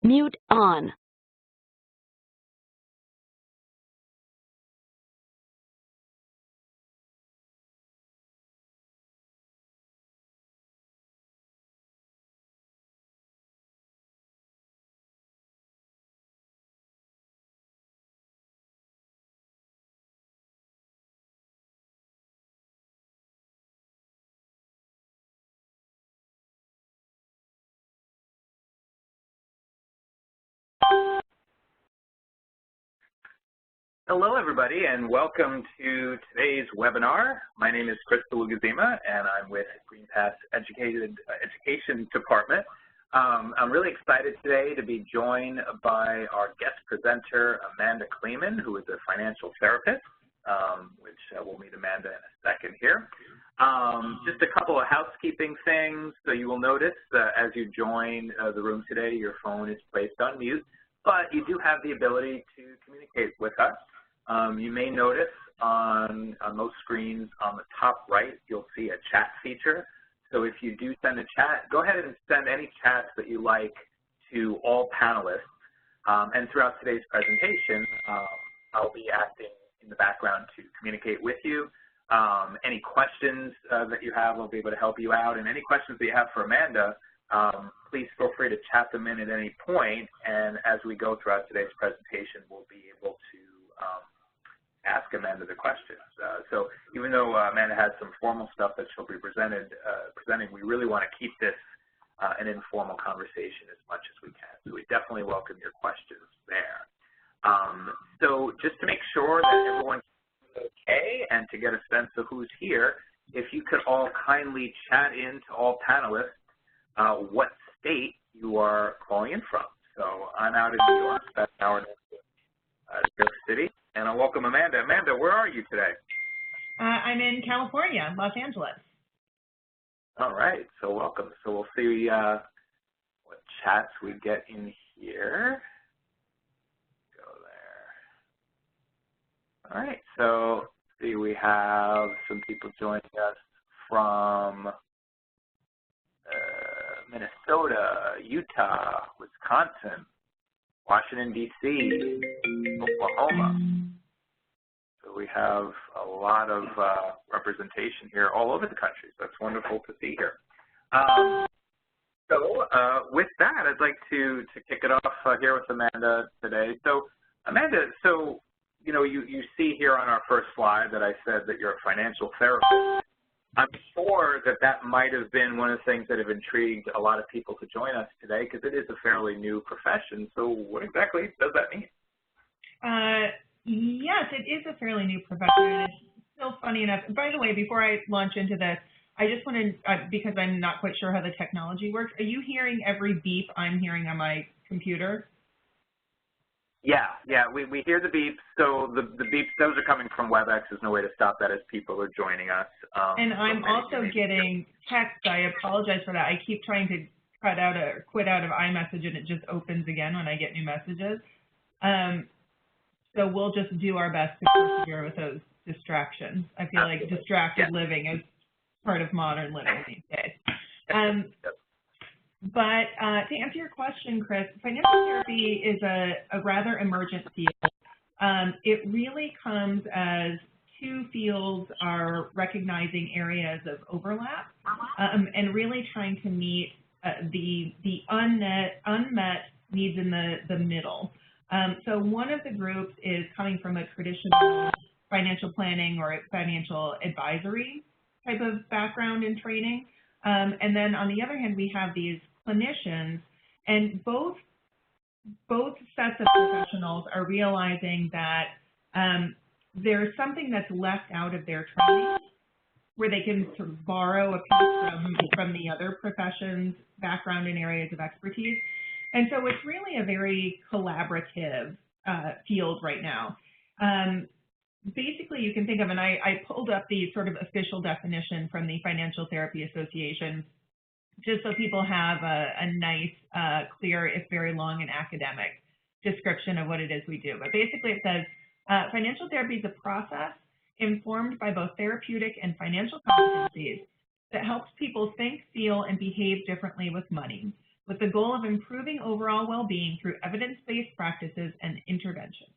Mute on. Hello, everybody, and welcome to today's webinar. My name is Chris Lugazima, and I'm with GreenPath's Education Department. I'm really excited today to be joined by our guest presenter, Amanda Clayman, who is a financial therapist, which we'll meet Amanda in a second here. Just a couple of housekeeping things. So you will notice as you join the room today, your phone is placed on mute, but you do have the ability to communicate with us. You may notice on most screens on the top right, you'll see a chat feature. So if you do send a chat, go ahead and send any chats that you like to all panelists. And throughout today's presentation, I'll be acting in the background to communicate with you. Any questions that you have, I'll be able to help you out. And any questions that you have for Amanda, please feel free to chat them in at any point. And as we go throughout today's presentation, we'll be able to ask Amanda the questions. So even though Amanda has some formal stuff that she'll be presenting, we really want to keep this an informal conversation as much as we can. So we definitely welcome your questions there. So just to make sure that everyone's okay and to get a sense of who's here, if you could all kindly chat in to all panelists what state you are calling in from. So I'm out in New York, that's an hour next to New York City. And I'll welcome Amanda. Amanda, where are you today? I'm in California, Los Angeles. All right, so welcome. So we'll see what chats we get in here. Go there. All right, so let's see, we have some people joining us from Minnesota, Utah, Wisconsin, Washington, D.C., Oklahoma. So we have a lot of representation here all over the country. So it's wonderful to see here. With that, I'd like to kick it off here with Amanda today. So Amanda, so you see here on our first slide that I said that you're a financial therapist. I'm sure that might have been one of the things that have intrigued a lot of people to join us today because it is a fairly new profession. So what exactly does that mean? Yes, it is a fairly new profession. It's still funny enough. By the way, before I launch into this, I just want to, because I'm not quite sure how the technology works, are you hearing every beep I'm hearing on my computer? Yeah, we hear the beeps. So the beeps, those are coming from WebEx. There's no way to stop that as people are joining us. And I'm also getting text. I apologize for that. I keep trying to quit out of iMessage, and it just opens again when I get new messages. So we'll just do our best to persevere with those distractions. I feel like distracted living is part of modern living these days. But to answer your question, Chris, financial therapy is a rather emergent field. It really comes as two fields are recognizing areas of overlap and really trying to meet the unmet needs in the middle. So one of the groups is coming from a traditional financial planning or financial advisory type of background and training. And then on the other hand, we have these clinicians, and both sets of professionals are realizing that there's something that's left out of their training where they can sort of borrow a piece from the other professions' background and areas of expertise. And so it's really a very collaborative field right now. Basically, you can think of, and I pulled up the sort of official definition from the Financial Therapy Association, just so people have a nice, clear, if very long and academic description of what it is we do. But basically it says, financial therapy is a process informed by both therapeutic and financial competencies that helps people think, feel, and behave differently with money. with the goal of improving overall well-being through evidence-based practices and interventions.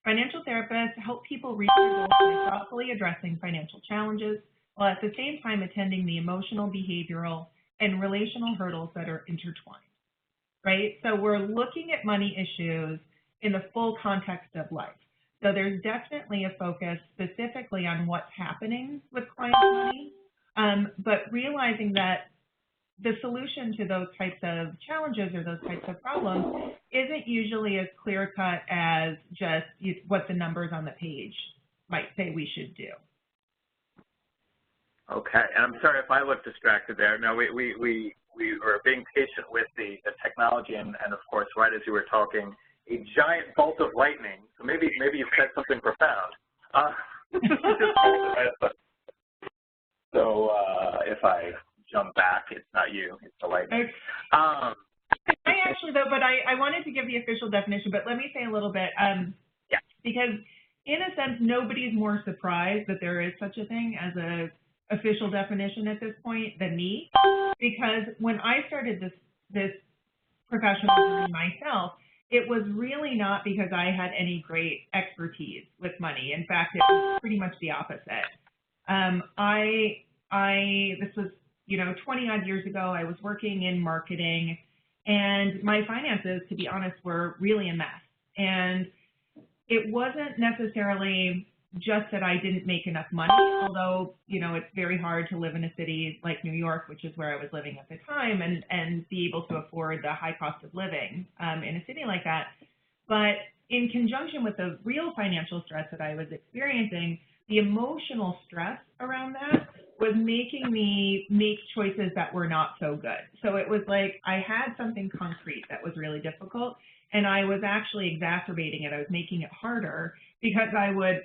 Financial therapists help people reach their goals by thoughtfully addressing financial challenges, while at the same time attending the emotional, behavioral, and relational hurdles that are intertwined, right? So we're looking at money issues in the full context of life. So there's definitely a focus specifically on what's happening with client money, but realizing that the solution to those types of challenges or those types of problems isn't usually as clear-cut as just what the numbers on the page might say we should do. Okay, and I'm sorry if I look distracted there. No, we were being patient with the technology, and of course, right as you were talking, a giant bolt of lightning. So maybe you've said something profound. So if I jump back, it's not you, it's the lightning. I actually, though, but I wanted to give the official definition, but let me say a little bit, because in a sense, nobody's more surprised that there is such a thing as a official definition at this point than me, because when I started this professional journey myself, it was really not because I had any great expertise with money. In fact, it was pretty much the opposite. This was, 20 odd years ago, I was working in marketing, and my finances, to be honest, were really a mess. And it wasn't necessarily just that I didn't make enough money, although, it's very hard to live in a city like New York, which is where I was living at the time, and be able to afford the high cost of living in a city like that. But in conjunction with the real financial stress that I was experiencing, the emotional stress around that was making me make choices that were not so good. So it was like I had something concrete that was really difficult, and I was actually exacerbating it. I was making it harder because I would,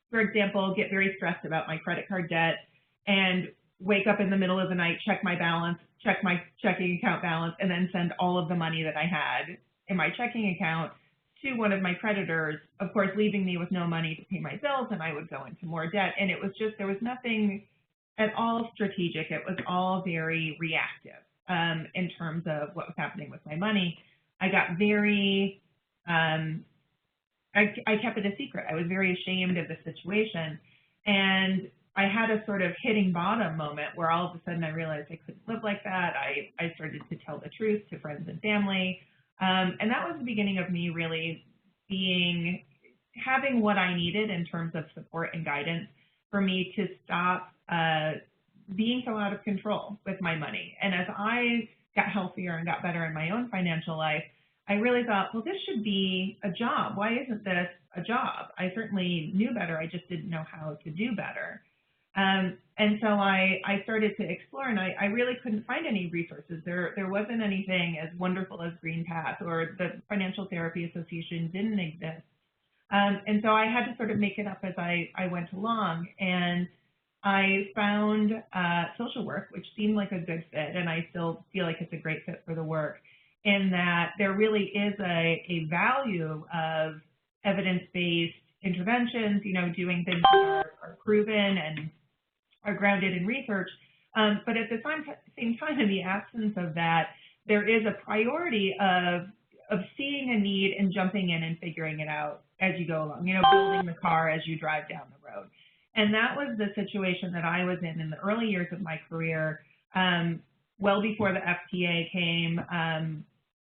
for example, get very stressed about my credit card debt and wake up in the middle of the night, check my balance, check my checking account balance, and then send all of the money that I had in my checking account to one of my creditors, of course, leaving me with no money to pay my bills, and I would go into more debt. And it was just, there was nothing at all strategic. It was all very reactive in terms of what was happening with my money. I got very, I kept it a secret. I was very ashamed of the situation. And I had a sort of hitting bottom moment where all of a sudden I realized I couldn't live like that. I started to tell the truth to friends and family. And that was the beginning of me really having what I needed in terms of support and guidance for me to stop being so out of control with my money. And as I got healthier and got better in my own financial life, I really thought, well, this should be a job. Why isn't this a job? I certainly knew better. I just didn't know how to do better. And so I started to explore, and I really couldn't find any resources. There wasn't anything as wonderful as GreenPath, or the Financial Therapy Association didn't exist. And so I had to sort of make it up as I went along. And I found social work, which seemed like a good fit, and I still feel like it's a great fit for the work, in that there really is a value of evidence-based interventions, doing things that are proven and are grounded in research. But at the same time, in the absence of that, there is a priority of seeing a need and jumping in and figuring it out as you go along, building the car as you drive down the road. And that was the situation that I was in the early years of my career. Well before the FTA came,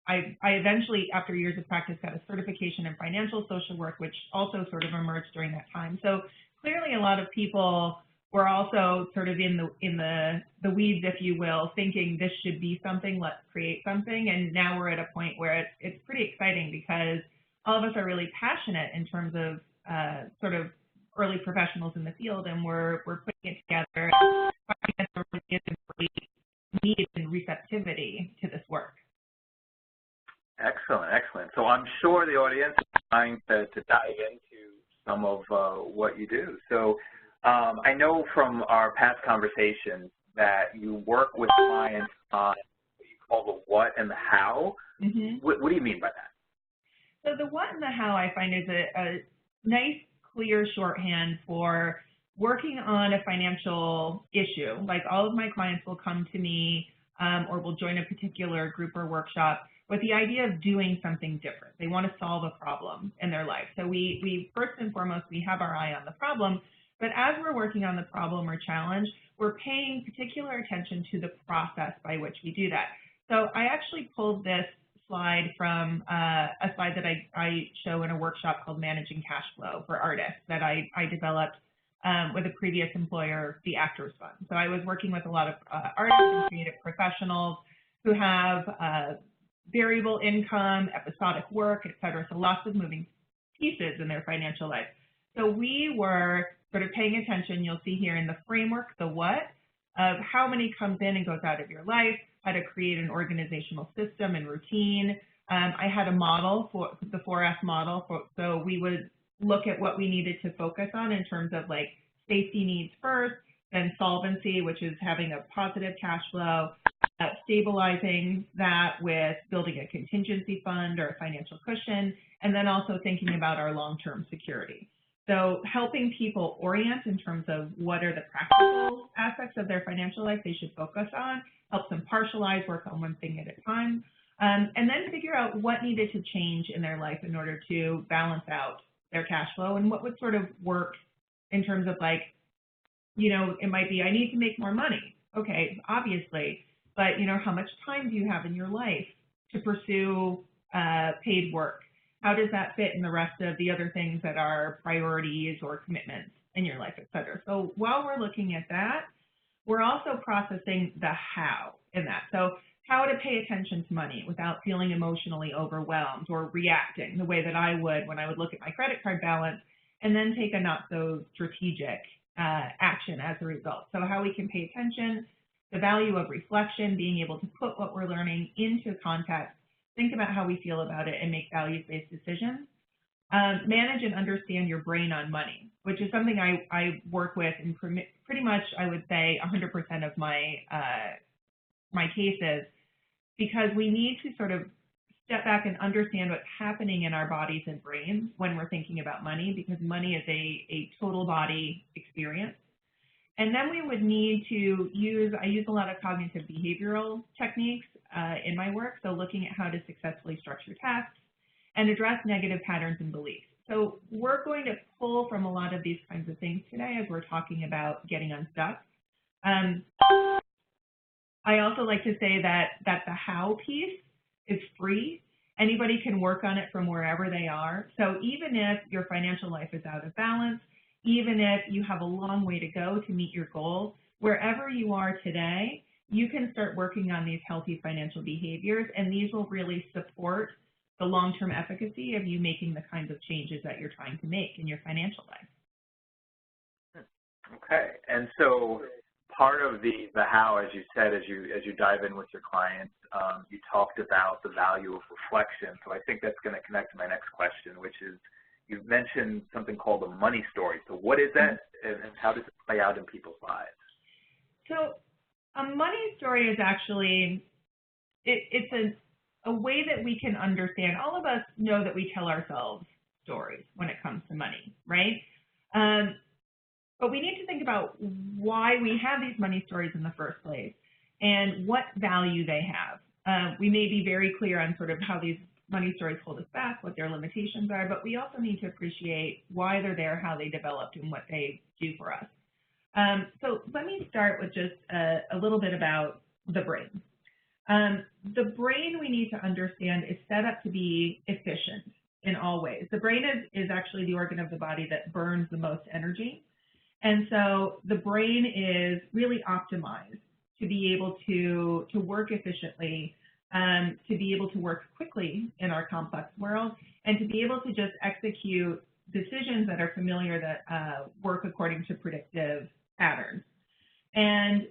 I eventually, after years of practice, got a certification in financial social work, which also sort of emerged during that time. So clearly a lot of people were also sort of in the weeds, if you will, thinking this should be something, let's create something. And now we're at a point where it's pretty exciting, because all of us are really passionate in terms of sort of early professionals in the field, and we're putting it together and finding that there really is a great need and receptivity to this work. Excellent, excellent. So I'm sure the audience is trying to dive into some of what you do. So I know from our past conversations that you work with clients on what you call the what and the how. Mm-hmm. What do you mean by that? So the what and the how, I find, is a nice, clear shorthand for working on a financial issue. Like, all of my clients will come to me or will join a particular group or workshop with the idea of doing something different. They want to solve a problem in their life. So we first and foremost, we have our eye on the problem, but as we're working on the problem or challenge, we're paying particular attention to the process by which we do that. So I actually pulled this slide from a slide that I show in a workshop called Managing Cash Flow for Artists that I developed with a previous employer, the Actors Fund. So I was working with a lot of artists and creative professionals who have variable income, episodic work, et cetera, so lots of moving pieces in their financial life. So we were sort of paying attention, you'll see here in the framework, the what, of how money comes in and goes out of your life, how to create an organizational system and routine. I had a model for the 4S model, so we would look at what we needed to focus on in terms of like safety needs first, then solvency, which is having a positive cash flow, stabilizing that with building a contingency fund or a financial cushion, and then also thinking about our long-term security. So helping people orient in terms of what are the practical aspects of their financial life they should focus on, helps them partialize, work on one thing at a time, and then figure out what needed to change in their life in order to balance out their cash flow and what would sort of work in terms of like, you know, it might be, I need to make more money. Okay, obviously, but you know, how much time do you have in your life to pursue paid work? How does that fit in the rest of the other things that are priorities or commitments in your life, et cetera? So while we're looking at that, we're also processing the how in that. So how to pay attention to money without feeling emotionally overwhelmed or reacting the way that I would when I would look at my credit card balance and then take a not so strategic action as a result. So how we can pay attention, the value of reflection, being able to put what we're learning into context, think about how we feel about it and make values-based decisions. Manage and understand your brain on money, which is something I work with in pretty much, I would say, 100% of my my cases, because we need to sort of step back and understand what's happening in our bodies and brains when we're thinking about money, because money is a total body experience. And then we would need to I use a lot of cognitive behavioral techniques in my work, so looking at how to successfully structure tasks and address negative patterns and beliefs. So we're going to pull from a lot of these kinds of things today as we're talking about getting unstuck. I also like to say that the how piece is free. Anybody can work on it from wherever they are. So even if your financial life is out of balance, even if you have a long way to go to meet your goal, wherever you are today, you can start working on these healthy financial behaviors, and these will really support the long-term efficacy of you making the kinds of changes that you're trying to make in your financial life. Okay, and so part of the how, as you said, as you dive in with your clients, you talked about the value of reflection. So I think that's going to connect to my next question, which is, you've mentioned something called a money story. So what is that, and how does it play out in people's lives? So a money story is actually, it's a way that we can understand. All of us know that we tell ourselves stories when it comes to money, right? But we need to think about why we have these money stories in the first place and what value they have. We may be very clear on sort of how these money stories hold us back, what their limitations are, but we also need to appreciate why they're there, how they developed, and what they do for us. So let me start with just a little bit about the brain. The brain, we need to understand, is set up to be efficient in all ways. The brain is actually the organ of the body that burns the most energy. And so the brain is really optimized to be able to work efficiently, to be able to work quickly in our complex world, and to be able to just execute decisions that are familiar, that work according to predictive patterns. And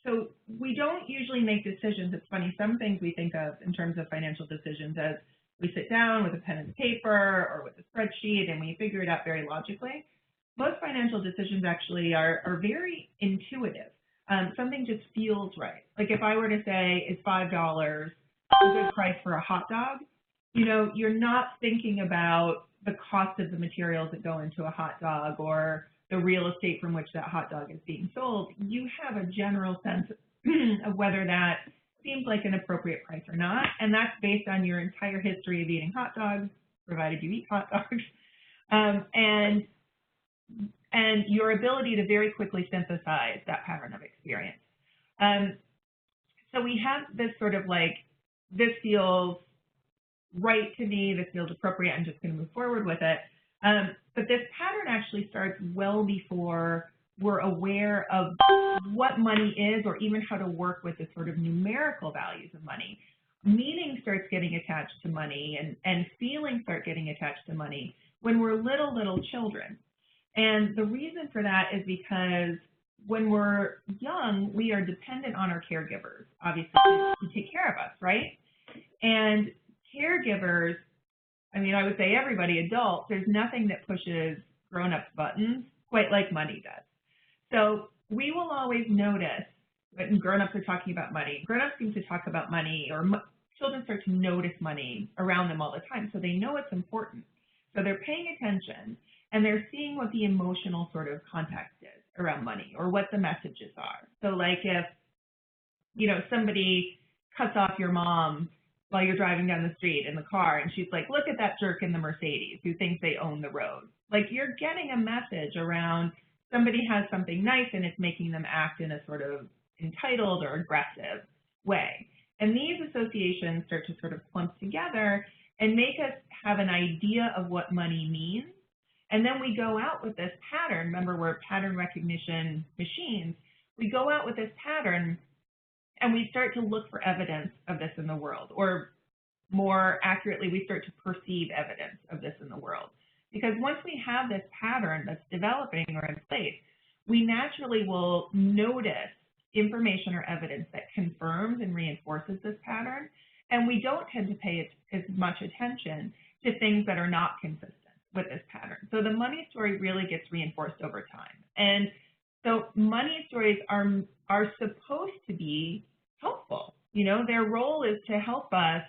so we don't usually make decisions. It's funny, some things we think of in terms of financial decisions as we sit down with a pen and paper or with a spreadsheet and we figure it out very logically. Most financial decisions actually are very intuitive. Something just feels right. Like if I were to say, is $5 a good price for a hot dog? You know, you're not thinking about the cost of the materials that go into a hot dog or the real estate from which that hot dog is being sold. You have a general sense of whether that seems like an appropriate price or not, and that's based on your entire history of eating hot dogs, provided you eat hot dogs, and your ability to very quickly synthesize that pattern of experience. So we have this sort of like, this feels right to me, this feels appropriate, I'm just going to move forward with it. But this pattern actually starts well before we're aware of what money is or even how to work with the sort of numerical values of money. Meaning starts getting attached to money and feelings start getting attached to money when we're little children. And the reason for that is because when we're young, we are dependent on our caregivers, obviously, to take care of us, right? And caregivers, I mean, I would say everybody, adults, there's nothing that pushes grown-ups' buttons quite like money does. So we will always notice when grown-ups are talking about money. Grown-ups seem to talk about money, or children start to notice money around them all the time, so they know it's important. So they're paying attention, and they're seeing what the emotional sort of context is around money, or what the messages are. So like if, you know, somebody cuts off your mom while you're driving down the street in the car, and she's like, look at that jerk in the Mercedes who thinks they own the road. Like, you're getting a message around somebody has something nice and it's making them act in a sort of entitled or aggressive way. And these associations start to sort of clump together and make us have an idea of what money means. And then we go out with this pattern. Remember, we're pattern recognition machines. We go out with this pattern and we start to look for evidence of this in the world, or more accurately, we start to perceive evidence of this in the world. Because once we have this pattern that's developing or in place, we naturally will notice information or evidence that confirms and reinforces this pattern, and we don't tend to pay as much attention to things that are not consistent with this pattern. So the money story really gets reinforced over time. And so money stories are supposed to be helpful. You know, their role is to help us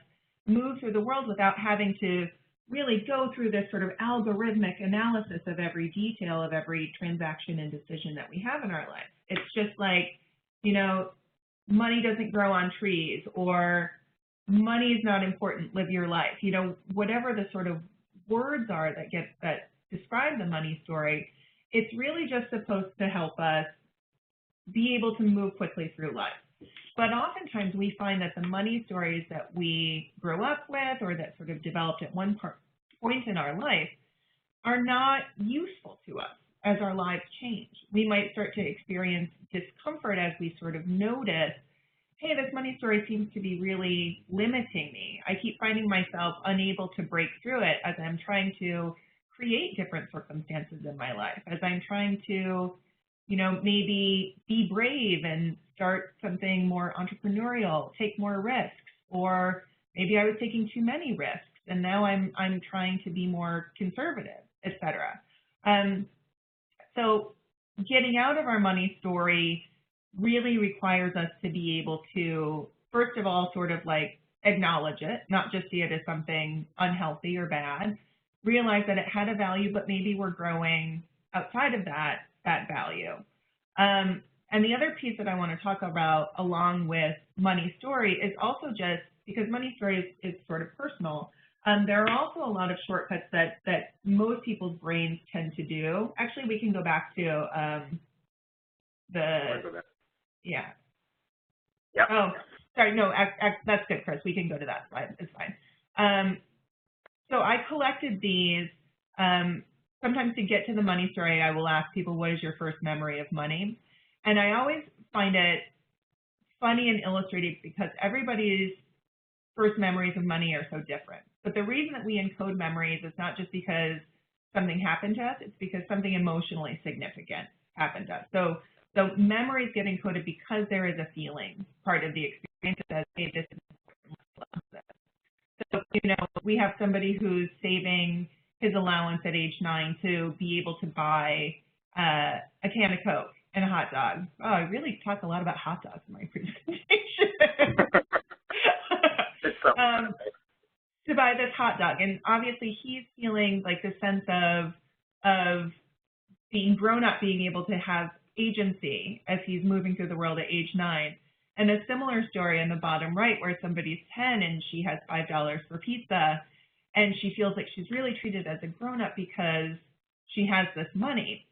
move through the world without having to really go through this sort of algorithmic analysis of every detail of every transaction and decision that we have in our life. It's just like, you know, money doesn't grow on trees, or money is not important, live your life. You know, whatever the sort of words are that describe the money story, it's really just supposed to help us be able to move quickly through life. But oftentimes we find that the money stories that we grow up with, or that sort of developed at one point in our life, are not useful to us as our lives change. We might start to experience discomfort as we sort of notice, hey, this money story seems to be really limiting me. I keep finding myself unable to break through it as I'm trying to create different circumstances in my life, as I'm trying to, you know, maybe be brave and start something more entrepreneurial, take more risks, or maybe I was taking too many risks and now I'm trying to be more conservative, etc. So getting out of our money story really requires us to be able to, first of all, sort of like acknowledge it, not just see it as something unhealthy or bad, realize that it had a value, but maybe we're growing outside of that value. And the other piece that I want to talk about along with money story is also just, because money story is sort of personal, there are also a lot of shortcuts that most people's brains tend to do. Actually, we can go back to yeah. Yep. Oh, sorry, no, that's good, Chris. We can go to that slide. It's fine. So I collected these. Sometimes to get to the money story, I will ask people, what is your first memory of money? And I always find it funny and illustrative because everybody's first memories of money are so different. But the reason that we encode memories is not just because something happened to us, it's because something emotionally significant happened to us. So memories get encoded because there is a feeling part of the experience that says, hey, this is important. So, you know, we have somebody who's saving his allowance at age 9 to be able to buy a can of Coke and a hot dog. Oh, I really talk a lot about hot dogs in my presentation. To buy this hot dog. And obviously he's feeling like the sense of being grown up, being able to have agency as he's moving through the world at age 9. And a similar story in the bottom right where somebody's 10 and she has $5 for pizza, and she feels like she's really treated as a grown-up because she has this money.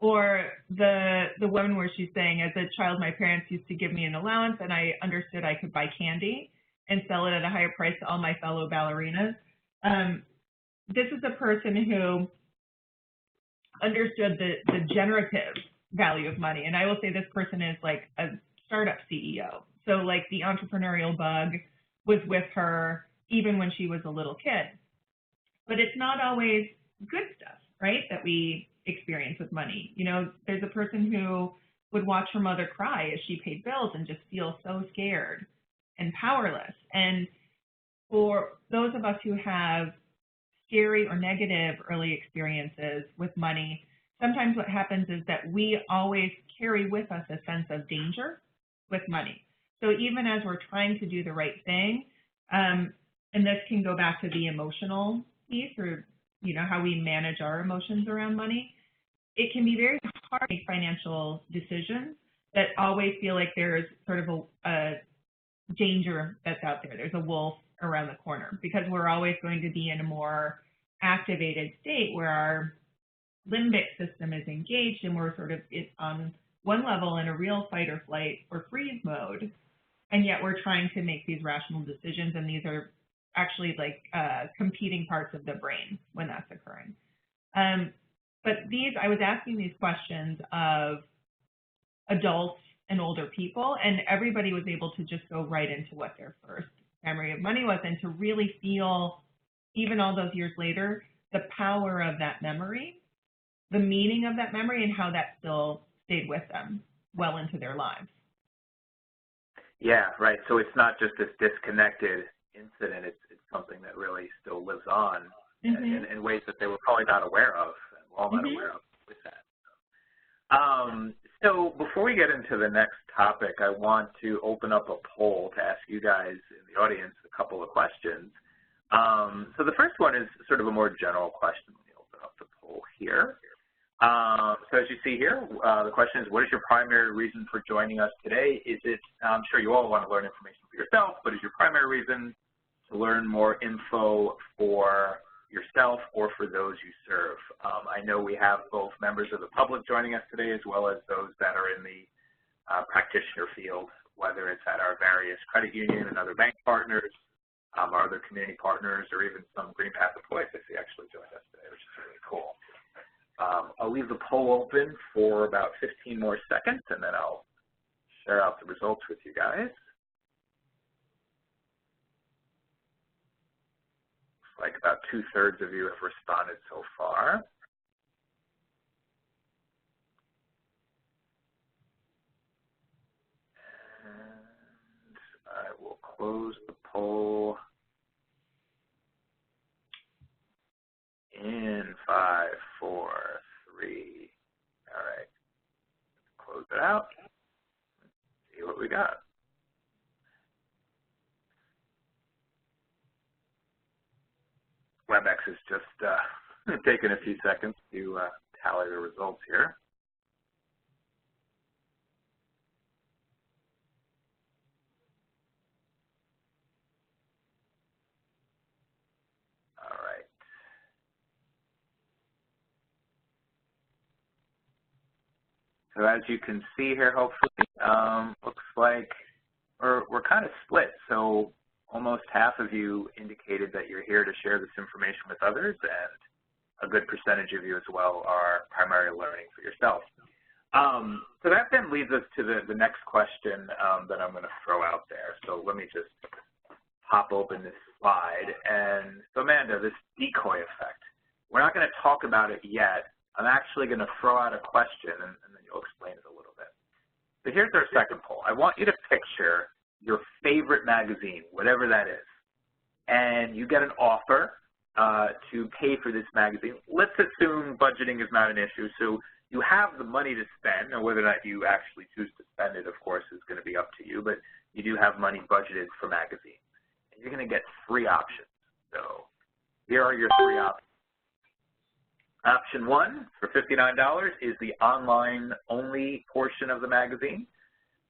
Or the woman where she's saying, as a child, my parents used to give me an allowance and I understood I could buy candy and sell it at a higher price to all my fellow ballerinas. This is a person who understood the generative value of money. And I will say this person is like a startup CEO. So like the entrepreneurial bug was with her even when she was a little kid. But it's not always good stuff, right, that we experience with money. You know, there's a person who would watch her mother cry as she paid bills and just feel so scared and powerless. And for those of us who have scary or negative early experiences with money, sometimes what happens is that we always carry with us a sense of danger with money. So even as we're trying to do the right thing, and this can go back to the emotional piece, or you know, how we manage our emotions around money, it can be very hard to make financial decisions that always feel like there's sort of a danger that's out there. There's a wolf around the corner, because we're always going to be in a more activated state where our limbic system is engaged and we're sort of on one level in a real fight or flight or freeze mode, and yet we're trying to make these rational decisions, and these are actually like competing parts of the brain when that's occurring. But I was asking these questions of adults and older people, and everybody was able to just go right into what their first memory of money was, and to really feel, even all those years later, the power of that memory, the meaning of that memory, and how that still stayed with them well into their lives. Yeah, right. So it's not just this disconnected incident, it's something that really still lives on in ways that they were probably not aware of, and we're all not aware of with that. So before we get into the next topic, I want to open up a poll to ask you guys in the audience a couple of questions. So the first one is sort of a more general question. Let me open up the poll here. So as you see here, the question is, what is your primary reason for joining us today? Is it, I'm sure you all want to learn information for yourself, but is your primary reason to learn more info for yourself or for those you serve? I know we have both members of the public joining us today, as well as those that are in the practitioner field, whether it's at our various credit union and other bank partners, our other community partners, or even some GreenPath employees I see actually joined us today, which is really cool. I'll leave the poll open for about 15 more seconds, and then I'll share out the results with you guys. Looks like about 2/3 of you have responded so far. And I will close the poll in 5, 4, 3. All right, let's close it out. Let's see what we got. WebEx is just taking a few seconds to tally the results here. All right. So as you can see here, hopefully, looks like we're kind of split. So almost half of you indicated that you're here to share this information with others, and a good percentage of you as well are primarily learning for yourself. So that then leads us to the next question that I'm going to throw out there. So let me just pop open this slide. And so Amanda, this decoy effect, we're not going to talk about it yet. I'm actually going to throw out a question, and then you'll explain it a little bit. So here's our second poll. I want you to picture your favorite magazine, whatever that is, and you get an offer to pay for this magazine. Let's assume budgeting is not an issue, so you have the money to spend, and whether or not you actually choose to spend it, of course, is going to be up to you, but you do have money budgeted for magazines. And you're going to get 3 options. So here are your 3 options. Option 1 for $59 is the online-only portion of the magazine.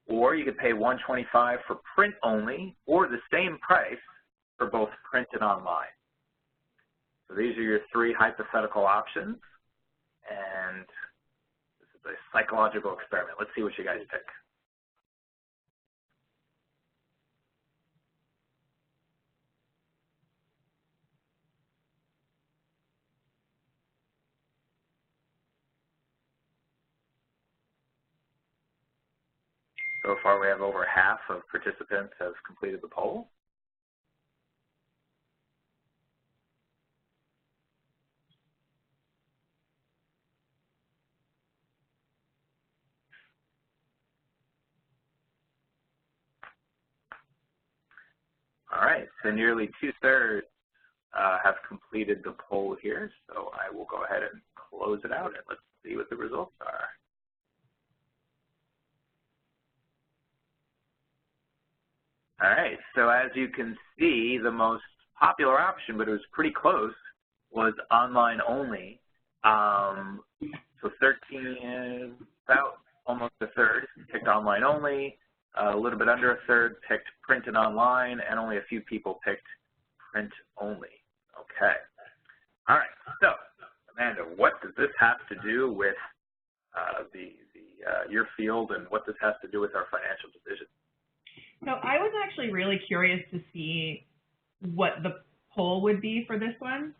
or you could pay $125 for print only, or the same price for both print and online. So these are your three hypothetical options, and this is a psychological experiment. Let's see what you guys pick. So far, we have over half of participants have completed the poll. All right, so nearly 2/3 have completed the poll here, so I will go ahead and close it out, and let's see what the results are. All right, so as you can see, the most popular option, but it was pretty close, was online only. So 13, about almost a third picked online only, a little bit under a third picked print and online, and only a few people picked print only. Okay. All right, so Amanda, what does this have to do with your field, and what this has to do with our financial decisions? So I was actually really curious to see what the poll would be for this one,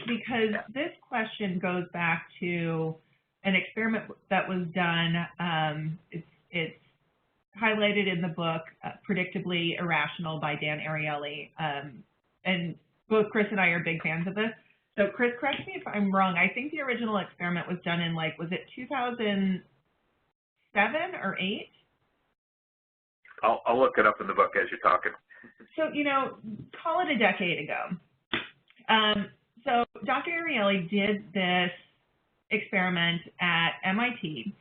because this question goes back to an experiment that was done. It's highlighted in the book, Predictably Irrational by Dan Ariely, and both Chris and I are big fans of this. So Chris, correct me if I'm wrong, I think the original experiment was done in, like, was it 2007 or 8? I'll look it up in the book as you're talking. So, you know, call it a decade ago. So Dr. Ariely did this experiment at MIT,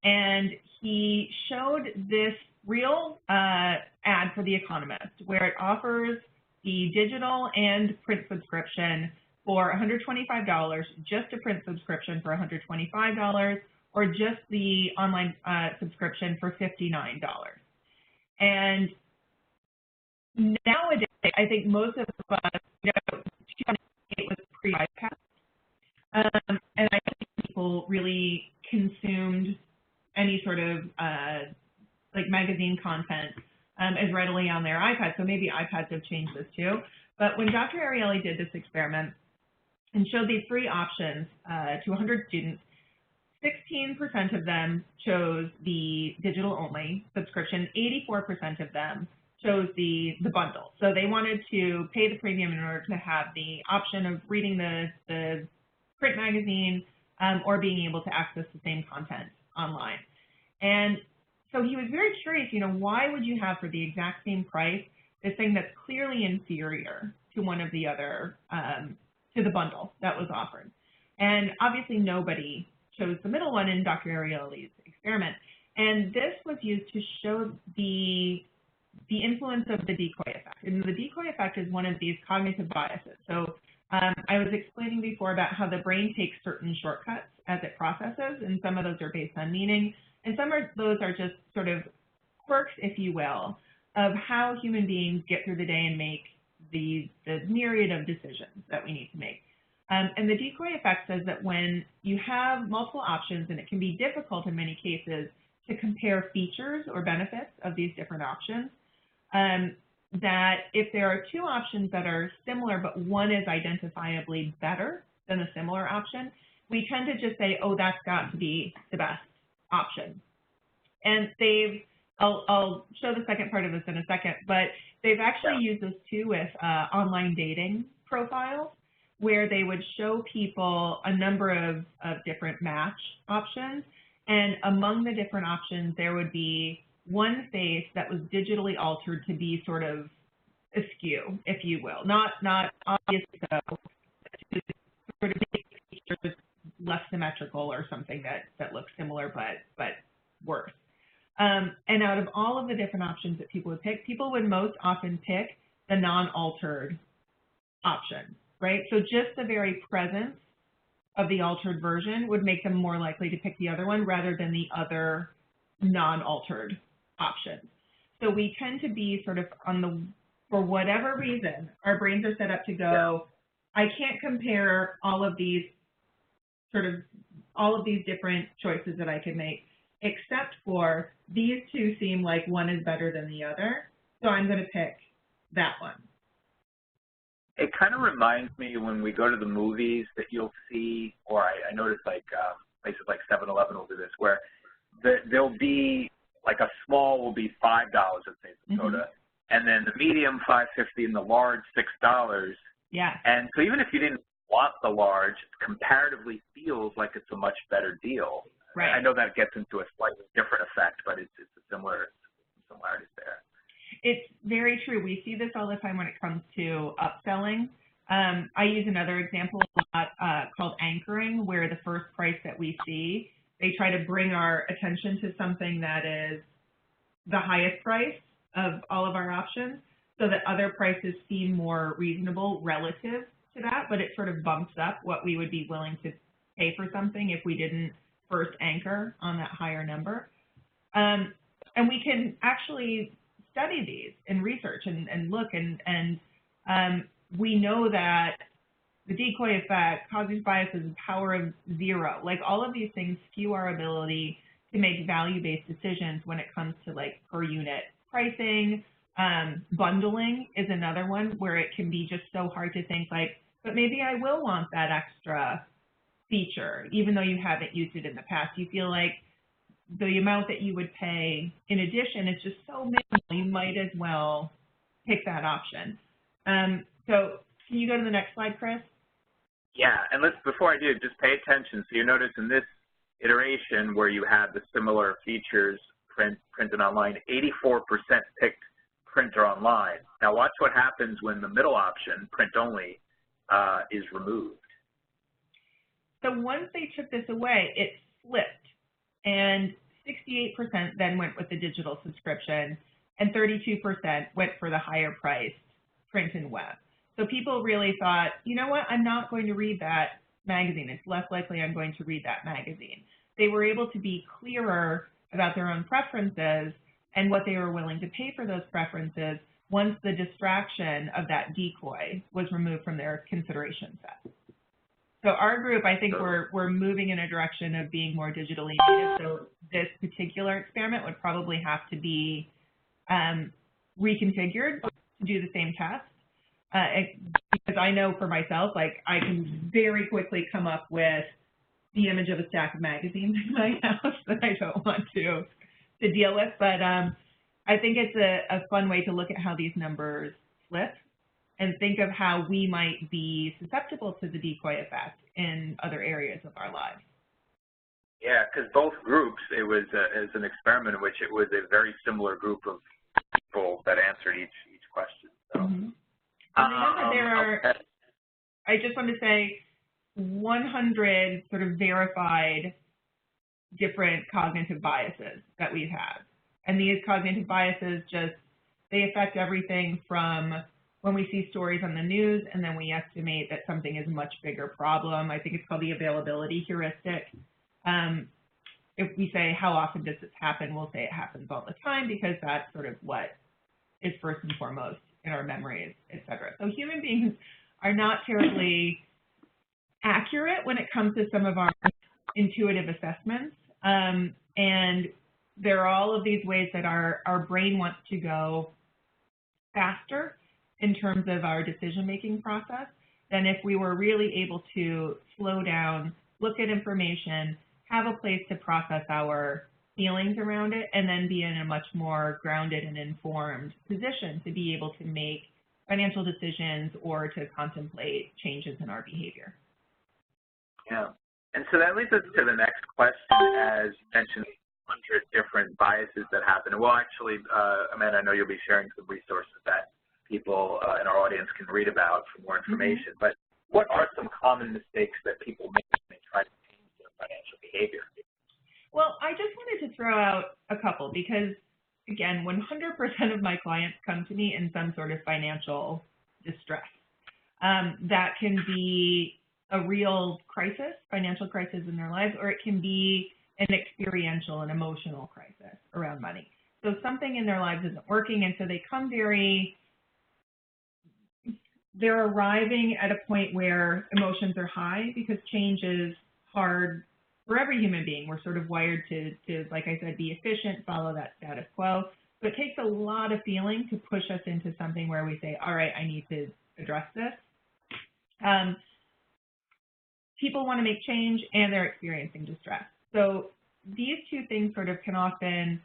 and he showed this real ad for The Economist, where it offers the digital and print subscription for $125, just a print subscription for $125, or just the online subscription for $59. And nowadays, I think most of us, you know, 2008 was pre-iPad, and I think people really consumed any sort of like magazine content as readily on their iPads. So maybe iPads have changed this too. But when Dr. Ariely did this experiment and showed these three options to 100 students, 16% of them chose the digital-only subscription. 84% of them chose the bundle. So they wanted to pay the premium in order to have the option of reading the print magazine or being able to access the same content online. And so he was very curious, you know, why would you have, for the exact same price, this thing that's clearly inferior to one of the other, to the bundle that was offered? And obviously nobody chose the middle one in Dr. Ariely's experiment. And this was used to show the influence of the decoy effect. And the decoy effect is one of these cognitive biases. So I was explaining before about how the brain takes certain shortcuts as it processes, and some of those are based on meaning, and some of those are just sort of quirks, if you will, of how human beings get through the day and make the myriad of decisions that we need to make. And the decoy effect says that when you have multiple options, and it can be difficult in many cases to compare features or benefits of these different options, that if there are two options that are similar, but one is identifiably better than the similar option, we tend to just say, oh, that's got to be the best option. And I'll show the second part of this in a second, but they've actually used this too with online dating profiles, where they would show people a number of different match options, and among the different options, there would be one face that was digitally altered to be sort of askew, if you will. Not obvious, though, to sort of make features less symmetrical or something that looks similar but worse. And out of all of the different options that people would pick, people would most often pick the non-altered option, right? So just the very presence of the altered version would make them more likely to pick the other one rather than the other non-altered options. So we tend to be sort of for whatever reason, our brains are set up to go, I can't compare all of these different choices that I can make, except for these two seem like one is better than the other, so I'm going to pick that one. It kind of reminds me when we go to the movies that you'll see, or I notice like places like 7-Eleven will do this, where there'll be like a small will be $5, let's say, the soda, and then the medium $5.50 and the large $6. Yeah. And so even if you didn't want the large, it comparatively feels like it's a much better deal. Right. I know that gets into a slightly different effect, but it's a similarities there. It's very true. We see this all the time when it comes to upselling. I use another example a lot called anchoring, where the first price that we see, they try to bring our attention to something that is the highest price of all of our options, so that other prices seem more reasonable relative to that, but it sort of bumps up what we would be willing to pay for something if we didn't first anchor on that higher number. And we can actually study these in research and look, and we know that the decoy effect, cognitive biases, power of zero, like all of these things skew our ability to make value-based decisions when it comes to like per unit pricing. Bundling is another one where it can be just so hard to think like, but maybe I will want that extra feature, even though you haven't used it in the past. You feel like the amount that you would pay in addition is just so minimal, you might as well pick that option. So can you go to the next slide, Chris? Yeah, and before I do, just pay attention. So you notice in this iteration where you had the similar features printed online, 84% picked print or online. Now watch what happens when the middle option, print only, is removed. So once they took this away, it flipped, and 68% then went with the digital subscription, and 32% went for the higher priced print and web. So people really thought, you know what, I'm not going to read that magazine. It's less likely I'm going to read that magazine. They were able to be clearer about their own preferences and what they were willing to pay for those preferences once the distraction of that decoy was removed from their consideration set. So our group, I think we're moving in a direction of being more digitally native. So this particular experiment would probably have to be reconfigured to do the same test. Because I know for myself, like I can very quickly come up with the image of a stack of magazines in my house that I don't want to deal with. But I think it's a fun way to look at how these numbers flip and think of how we might be susceptible to the decoy effect in other areas of our lives. Yeah, because both groups, it was as an experiment in which it was a very similar group of people that answered each question. So. And remember, there are, I just want to say, 100 sort of verified different cognitive biases that we have. And these cognitive biases they affect everything from when we see stories on the news and then we estimate that something is a much bigger problem. I think it's called the availability heuristic. If we say, how often does this happen, we'll say it happens all the time because that's sort of what is first and foremost in our memories, et cetera. So human beings are not terribly accurate when it comes to some of our intuitive assessments. And there are all of these ways that our brain wants to go faster in terms of our decision-making process than if we were really able to slow down, look at information, have a place to process our feelings around it, and then be in a much more grounded and informed position to be able to make financial decisions or to contemplate changes in our behavior. Yeah, and so that leads us to the next question. As you mentioned, 100 different biases that happen. And well, actually, Amanda, I know you'll be sharing some resources that people in our audience can read about for more information. But what are some common mistakes that people make when they try to change their financial behavior? Well, I just wanted to throw out a couple because, again, 100% of my clients come to me in some sort of financial distress. That can be a real crisis, financial crisis in their lives, or it can be an experiential and emotional crisis around money. So something in their lives isn't working, and so they come they're arriving at a point where emotions are high because change is hard for every human being. We're sort of wired to, like I said, be efficient, follow that status quo. So it takes a lot of feeling to push us into something where we say, all right, I need to address this. People want to make change and they're experiencing distress. So these two things sort of can often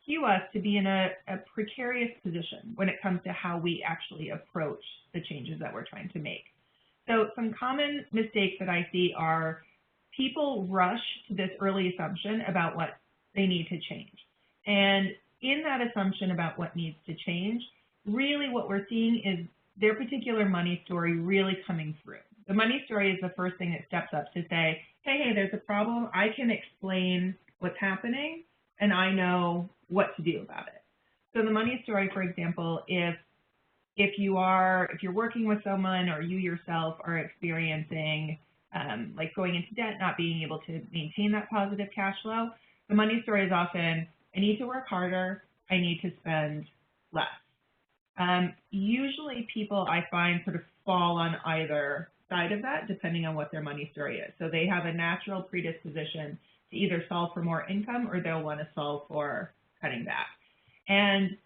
cue us to be in a precarious position when it comes to how we actually approach the changes that we're trying to make. So some common mistakes that I see are people rush to this early assumption about what they need to change. And in that assumption about what needs to change, really what we're seeing is their particular money story really coming through. The money story is the first thing that steps up to say, hey, there's a problem. I can explain what's happening, and I know what to do about it. So the money story, for example, if you're working with someone or you yourself are experiencing like going into debt, not being able to maintain that positive cash flow, the money story is often, I need to work harder, I need to spend less. Usually people, I find, sort of fall on either side of that, depending on what their money story is. So they have a natural predisposition to either solve for more income or they'll want to solve for cutting back. And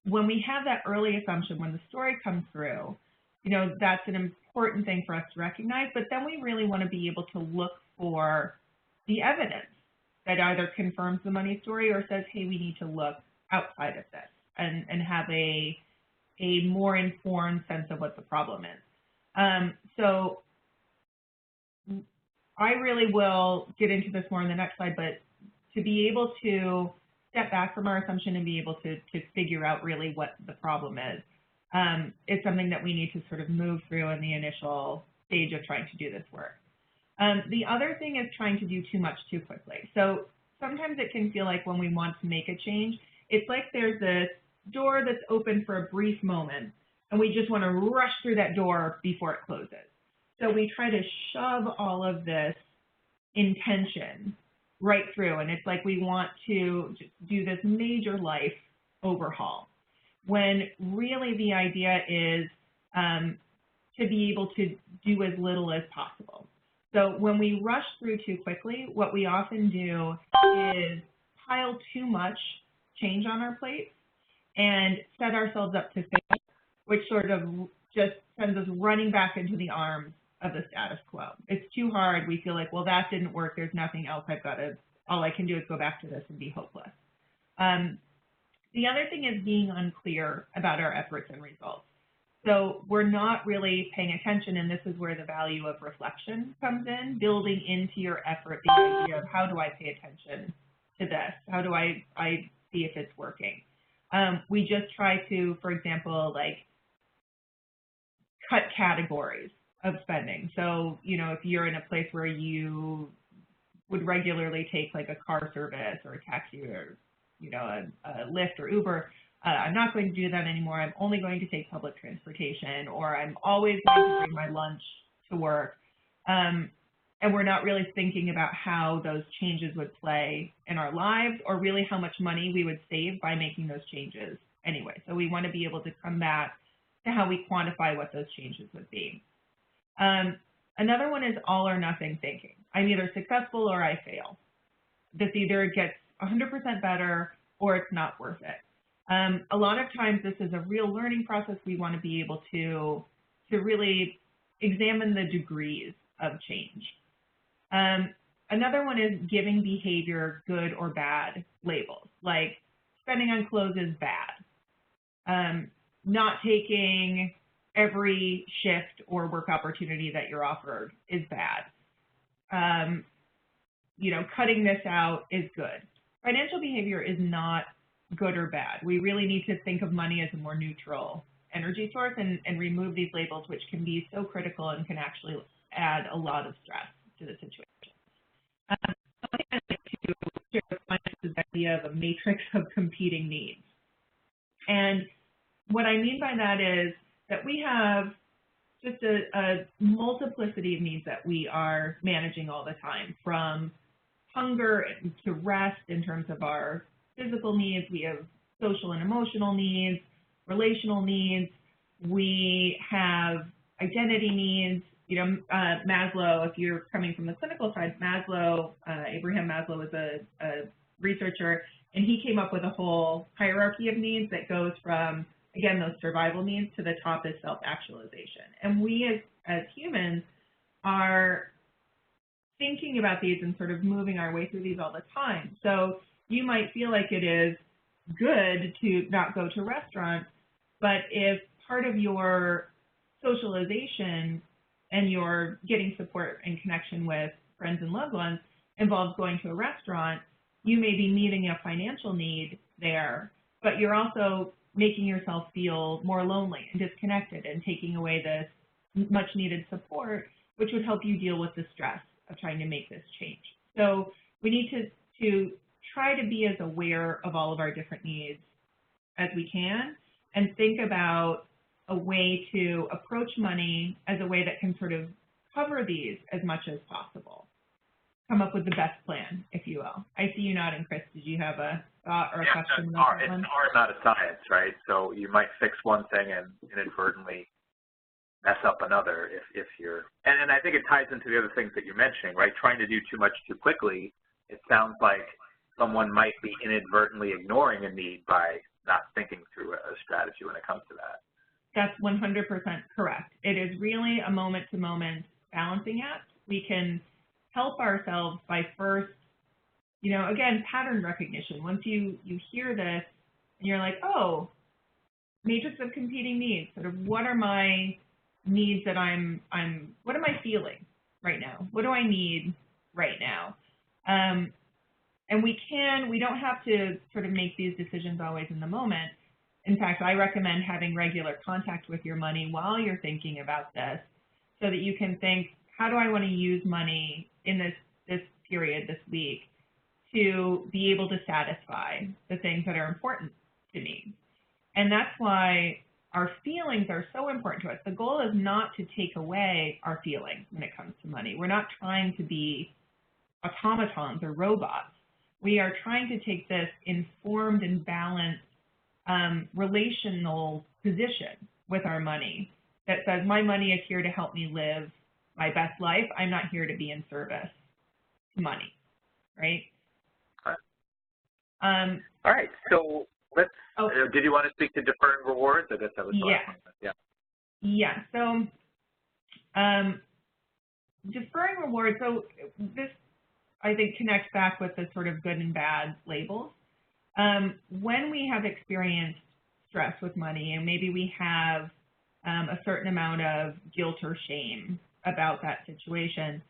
when we have that early assumption, when the story comes through, that's an important thing for us to recognize, but then we really want to be able to look for the evidence that either confirms the money story or says, hey, we need to look outside of this and have a more informed sense of what the problem is. So I really will get into this more in the next slide, but to be able to step back from our assumption and be able to figure out really what the problem is something that we need to sort of move through in the initial stage of trying to do this work. The other thing is trying to do too much too quickly. So sometimes it can feel like when we want to make a change, it's like there's this door that's open for a brief moment, and we just want to rush through that door before it closes. So we try to shove all of this intention right through, and it's like we want to just do this major life overhaul, when really the idea is to be able to do as little as possible. So when we rush through too quickly, what we often do is pile too much change on our plates and set ourselves up to fail, which sort of just sends us running back into the arms of the status quo. It's too hard. We feel like, well, that didn't work. There's nothing else. All I can do is go back to this and be hopeless. The other thing is being unclear about our efforts and results. So we're not really paying attention, and this is where the value of reflection comes in, building into your effort the idea of how do I pay attention to this? How do I see if it's working? We just try to, for example, like cut categories of spending. So, if you're in a place where you would regularly take like a car service or a taxi or, a Lyft or Uber, I'm not going to do that anymore. I'm only going to take public transportation, or I'm always going to bring my lunch to work. And we're not really thinking about how those changes would play in our lives, or really how much money we would save by making those changes anyway. So we want to be able to come back to how we quantify what those changes would be. Another one is all or nothing thinking. I'm either successful or I fail. This either gets 100% better or it's not worth it. A lot of times this is a real learning process. We want to be able to really examine the degrees of change. Another one is giving behavior good or bad labels, like spending on clothes is bad. Not taking every shift or work opportunity that you're offered is bad. Cutting this out is good. Financial behavior is not good or bad. We really need to think of money as a more neutral energy source and remove these labels, which can be so critical and can actually add a lot of stress to the situation. Something I'd like to share with clients is the idea of a matrix of competing needs. And what I mean by that is that we have just a multiplicity of needs that we are managing all the time, from hunger to rest in terms of our physical needs, we have social and emotional needs, relational needs, we have identity needs. You know, Maslow, if you're coming from the clinical side, Maslow, Abraham Maslow was a researcher, and he came up with a whole hierarchy of needs that goes from, again, those survival needs to the top is self-actualization. And we as humans are thinking about these and sort of moving our way through these all the time. So you might feel like it is good to not go to restaurants, but if part of your socialization and your getting support and connection with friends and loved ones involves going to a restaurant, you may be meeting a financial need there, but you're also making yourself feel more lonely and disconnected and taking away this much needed support, which would help you deal with the stress of trying to make this change. So we need to try to be as aware of all of our different needs as we can and think about a way to approach money as a way that can sort of cover these as much as possible. Come up with the best plan, if you will. I see you nodding, Chris. Did you have a thought or a question about that one? It's art, not a science, right? So you might fix one thing and inadvertently mess up another if you're, and I think it ties into the other things that you're mentioning, right? Trying to do too much too quickly, it sounds like someone might be inadvertently ignoring a need by not thinking through a strategy when it comes to that. That's 100% correct. It is really a moment-to-moment balancing act. We can help ourselves by first, you know, again, pattern recognition. Once you hear this and you're like, oh, matrix of competing needs, sort of what are my needs that what am I feeling right now? What do I need right now? And we don't have to sort of make these decisions always in the moment. In fact, I recommend having regular contact with your money while you're thinking about this so that you can think, how do I want to use money in this period, this week, to be able to satisfy the things that are important to me? And that's why our feelings are so important to us. The goal is not to take away our feelings when it comes to money. We're not trying to be automatons or robots. We are trying to take this informed and balanced relational position with our money that says my money is here to help me live my best life. I'm not here to be in service to money, right? All right, so let's, did you want to speak to deferring rewards? I guess that was the last one. Yeah, so deferring rewards, so this, I think, connects back with the sort of good and bad labels. When we have experienced stress with money and maybe we have a certain amount of guilt or shame about that situation,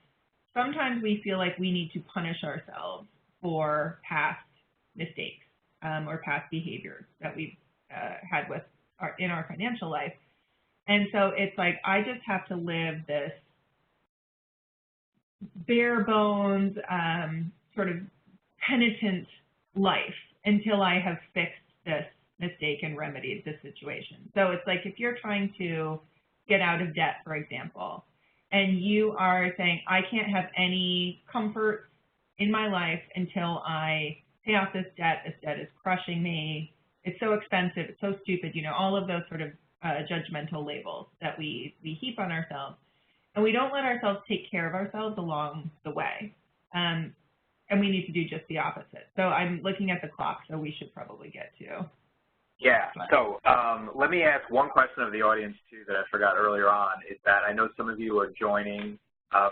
sometimes we feel like we need to punish ourselves for past mistakes or past behaviors that we've had in our financial life. And so it's like, I just have to live this bare bones, sort of penitent life until I have fixed this mistake and remedied this situation. So it's like if you're trying to get out of debt, for example, and you are saying, I can't have any comfort in my life until I pay off this debt. This debt is crushing me. It's so expensive. It's so stupid. You know, all of those sort of judgmental labels that we heap on ourselves. And we don't let ourselves take care of ourselves along the way. And we need to do just the opposite. So I'm looking at the clock, so we should probably get to. Yeah, so let me ask one question of the audience, too, that I forgot earlier on, is that I know some of you are joining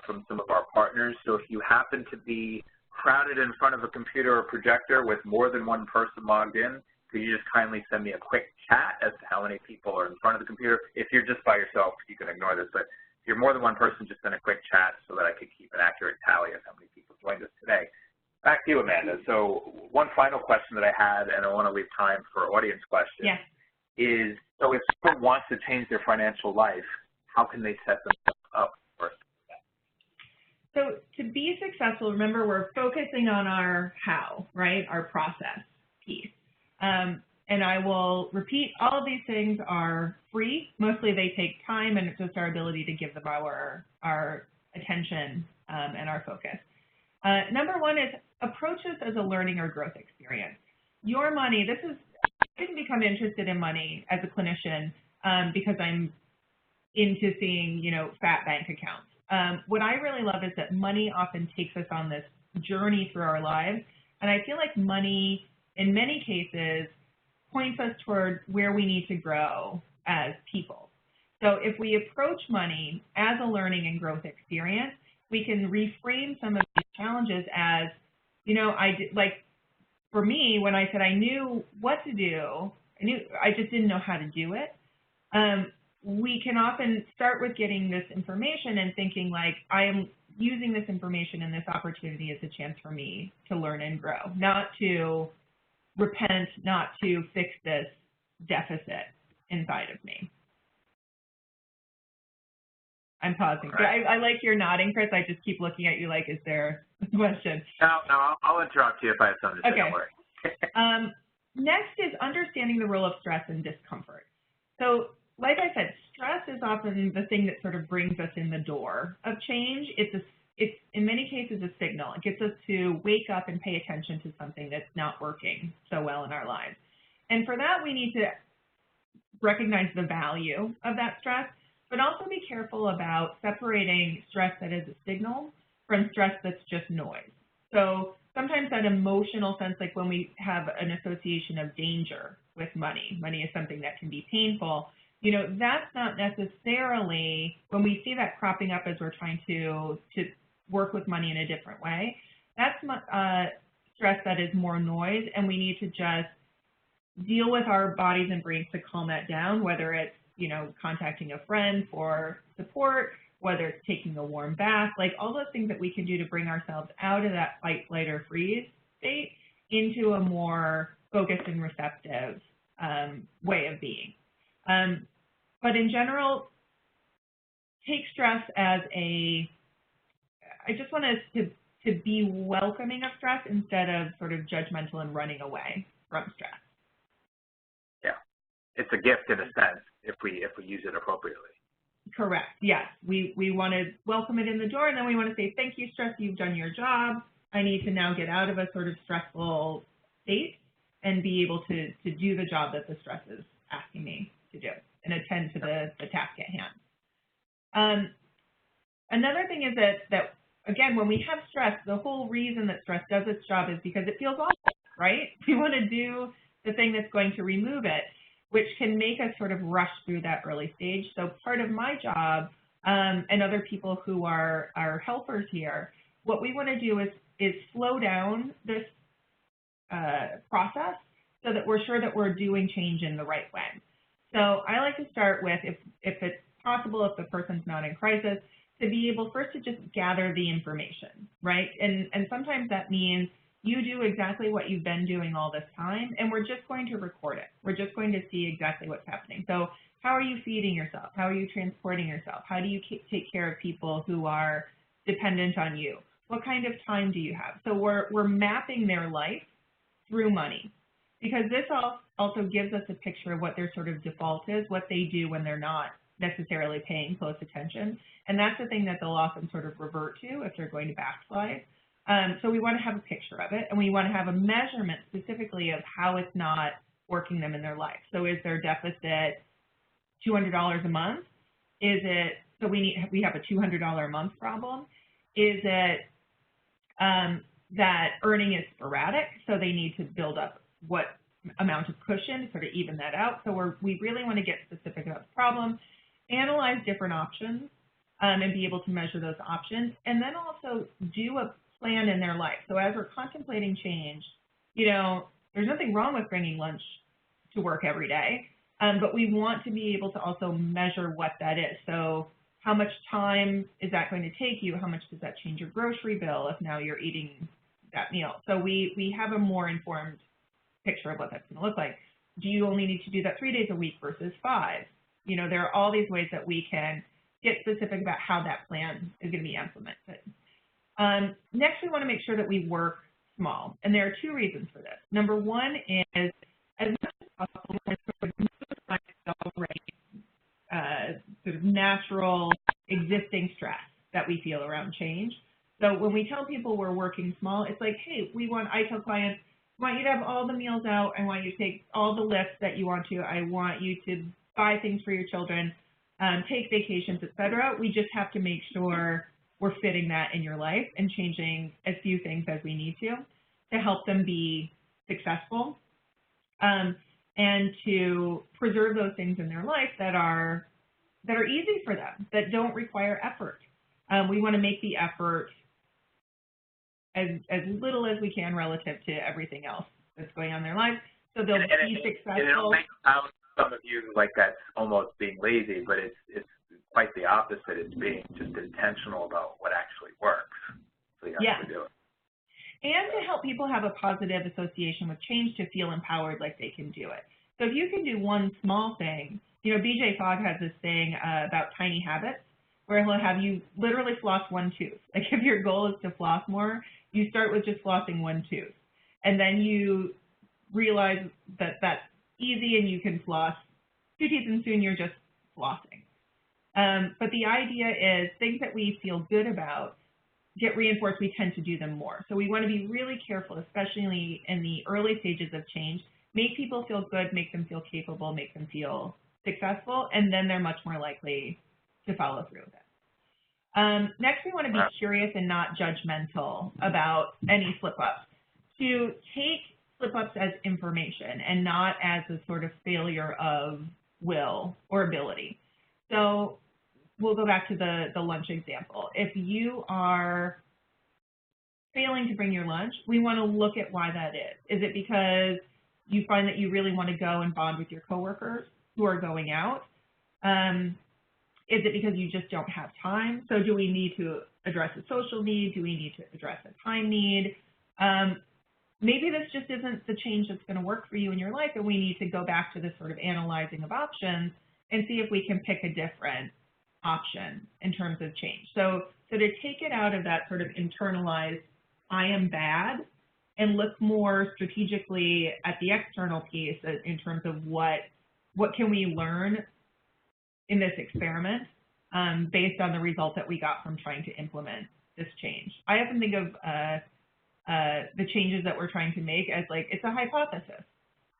from some of our partners. So if you happen to be crowded in front of a computer or projector with more than one person logged in, could you just kindly send me a quick chat as to how many people are in front of the computer? If you're just by yourself, you can ignore this, but if you're more than one person, just send a quick chat so that I could keep an accurate tally of how many people joined us today. Back to you, Amanda. So one final question that I had, and I want to leave time for audience questions, is, so if someone wants to change their financial life, how can they set themselves up for that? So to be successful, remember, we're focusing on our how, right, our process piece. And I will repeat, all of these things are free. Mostly they take time, and it's just our ability to give them our attention and our focus. Number one is approach this as a learning or growth experience. your money, I didn't become interested in money as a clinician because I'm into seeing, fat bank accounts. What I really love is that money often takes us on this journey through our lives. And I feel like money, in many cases, points us toward where we need to grow as people. So if we approach money as a learning and growth experience, we can reframe some of these challenges as, for me, when I said I knew what to do, I just didn't know how to do it. We can often start with getting this information and thinking like, I am using this information and this opportunity as a chance for me to learn and grow, not to repent, not to fix this deficit inside of me. I'm pausing. Right. I like your nodding, Chris. I just keep looking at you like, is there a question? No, I'll interrupt you if I have something to say. Don't worry. Next is understanding the role of stress and discomfort. So, like I said, stress is often the thing that sort of brings us in the door of change. It's in many cases a signal. It gets us to wake up and pay attention to something that's not working so well in our lives. And for that, we need to recognize the value of that stress, but also be careful about separating stress that is a signal from stress that's just noise. So sometimes that emotional sense, like when we have an association of danger with money is something that can be painful, that's not necessarily, when we see that cropping up as we're trying to work with money in a different way, that's stress that is more noise, and we need to just deal with our bodies and brains to calm that down, whether it's, contacting a friend for support, whether it's taking a warm bath, like all those things that we can do to bring ourselves out of that fight, flight, or freeze state into a more focused and receptive way of being. But in general, take stress as I just want us to be welcoming of stress instead of sort of judgmental and running away from stress. Yeah, it's a gift in a sense if we use it appropriately. Correct. Yes, we want to welcome it in the door, and then we want to say, thank you, stress, you've done your job. I need to now get out of a sort of stressful state and be able to do the job that the stress is asking me to do and attend to the task at hand. Another thing is that again, when we have stress, the whole reason that stress does its job is because it feels awful, right? We want to do the thing that's going to remove it, which can make us sort of rush through that early stage. So part of my job and other people who are helpers here, what we want to do is slow down this process so that we're sure that we're doing change in the right way. So I like to start with, if it's possible, if the person's not in crisis, to be able first to just gather the information, right? And sometimes that means you do exactly what you've been doing all this time, and we're just going to record it. We're just going to see exactly what's happening. So how are you feeding yourself? How are you transporting yourself? How do you take care of people who are dependent on you? What kind of time do you have? So we're mapping their life through money, because this also gives us a picture of what their sort of default is, what they do when they're not necessarily paying close attention. And that's the thing that they'll often sort of revert to if they're going to backslide. So we want to have a picture of it, and we want to have a measurement specifically of how it's not working them in their life. So is their deficit $200 a month? Is it, so we have a $200 a month problem? Is it that earning is sporadic, so they need to build up what amount of cushion to sort of even that out? So we really want to get specific about the problem, analyze different options, and be able to measure those options, and then also do a plan in their life. So as we're contemplating change, there's nothing wrong with bringing lunch to work every day, but we want to be able to also measure what that is. So how much time is that going to take you? How much does that change your grocery bill if now you're eating that meal? So we have a more informed picture of what that's going to look like. Do you only need to do that 3 days a week versus 5? There are all these ways that we can get specific about how that plan is going to be implemented. Next, we want to make sure that we work small, and there are 2 reasons for this. Number one is, as much as possible, we want to sort of move already sort of natural existing stress that we feel around change. So when we tell people we're working small, it's like, hey, I tell clients, want you to have all the meals out. I want you to take all the lifts that you want to. I want you to buy things for your children, take vacations, etc. We just have to make sure we're fitting that in your life and changing as few things as we need to help them be successful, and to preserve those things in their life that are easy for them, that don't require effort. We want to make the effort as little as we can relative to everything else that's going on in their life, so they'll be successful. And it'll make some of you like that's almost being lazy, but it's quite the opposite. It's being just intentional about what actually works. So you have to do it. And to help people have a positive association with change, to feel empowered like they can do it. So if you can do one small thing, you know, BJ Fogg has this thing about tiny habits, where he'll have you literally floss one tooth. Like if your goal is to floss more, you start with just flossing one tooth. And then you realize that that's easy and you can floss 2 teeth, and soon you're just flossing. But the idea is things that we feel good about get reinforced, we tend to do them more. So we want to be really careful, especially in the early stages of change, make people feel good, make them feel capable, make them feel successful, and then they're much more likely to follow through with it. Next, we want to be curious and not judgmental about any slip-ups. To take slip-ups as information and not as a sort of failure of will or ability. So we'll go back to the lunch example. If you are failing to bring your lunch, we want to look at why that is. Is it because you find that you really want to go and bond with your coworkers who are going out? Is it because you just don't have time? So do we need to address a social need? Do we need to address a time need? Maybe this just isn't the change that's going to work for you in your life, and we need to go back to this sort of analyzing of options and see if we can pick a different option in terms of change. So to take it out of that sort of internalized, I am bad, and look more strategically at the external piece in terms of what can we learn in this experiment based on the results that we got from trying to implement this change. I often think of the changes that we're trying to make as like, it's a hypothesis.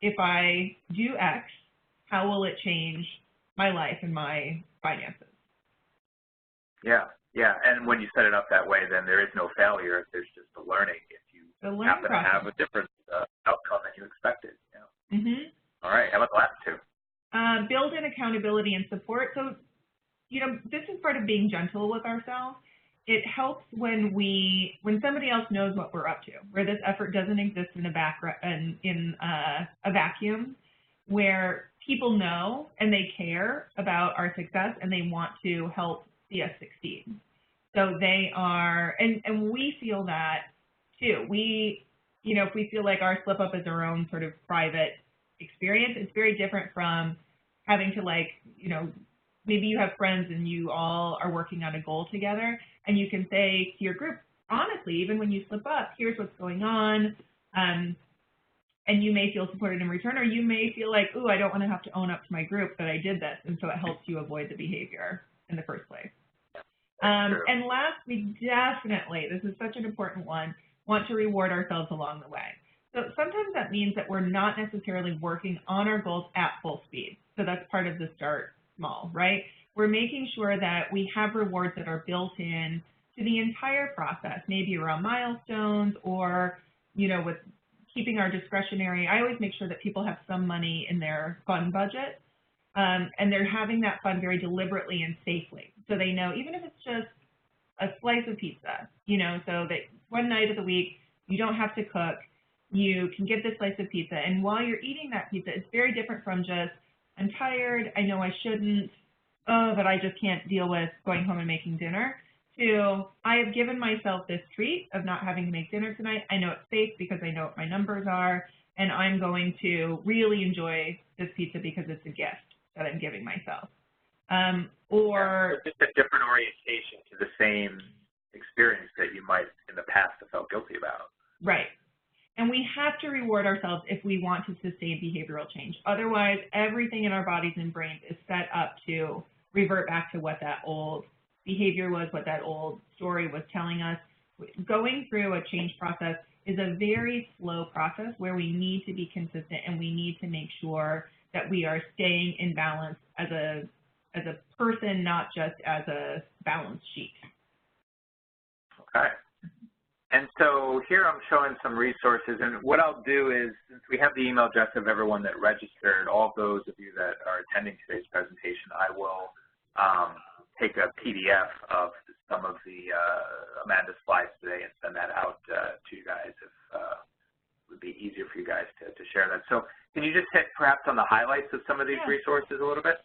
If I do X, how will it change my life and my finances? Yeah, and when you set it up that way, then there is no failure. There's just a learning if you happen to have a different outcome than you expected. Yeah. All right, how about the last two? Build in accountability and support. So, you know, this is part of being gentle with ourselves. It helps when somebody else knows what we're up to, where this effort doesn't exist in a vacuum, where people know and they care about our success and they want to help see us succeed. So they are, and we feel that too. We, you know, if we feel like our slip up is our own sort of private experience, it's very different from having to, like, you know, maybe you have friends and you all are working on a goal together, and you can say to your group, honestly, even when you slip up, here's what's going on, and you may feel supported in return, or you may feel like, ooh, I don't want to have to own up to my group that I did this, and so it helps you avoid the behavior in the first place. And last, we definitely, this is such an important one, want to reward ourselves along the way. So sometimes that means that we're not necessarily working on our goals at full speed. So that's part of the start small, right? We're making sure that we have rewards that are built in to the entire process, maybe around milestones or, you know, with keeping our discretionary. I always make sure that people have some money in their fund budget, and they're having that fund very deliberately and safely. So they know, even if it's just a slice of pizza, you know, so that one night of the week, you don't have to cook, you can get this slice of pizza. And while you're eating that pizza, it's very different from just, I'm tired, I know I shouldn't, oh, but I just can't deal with going home and making dinner, to, I have given myself this treat of not having to make dinner tonight. I know it's safe because I know what my numbers are, and I'm going to really enjoy this pizza because it's a gift that I'm giving myself. Or just a different orientation to the same experience that you might in the past have felt guilty about. Right. And we have to reward ourselves if we want to sustain behavioral change. Otherwise, everything in our bodies and brains is set up to revert back to what that old behavior was, what that old story was telling us. Going through a change process is a very slow process where we need to be consistent and we need to make sure that we are staying in balance as a person, not just as a balance sheet. Okay. And so here I'm showing some resources, and what I'll do is, since we have the email address of everyone that registered, all those of you that are attending today's presentation, I will take a PDF of some of the Amanda's slides today and send that out to you guys if it would be easier for you guys to share that. So can you just hit perhaps on the highlights of some of these resources a little bit?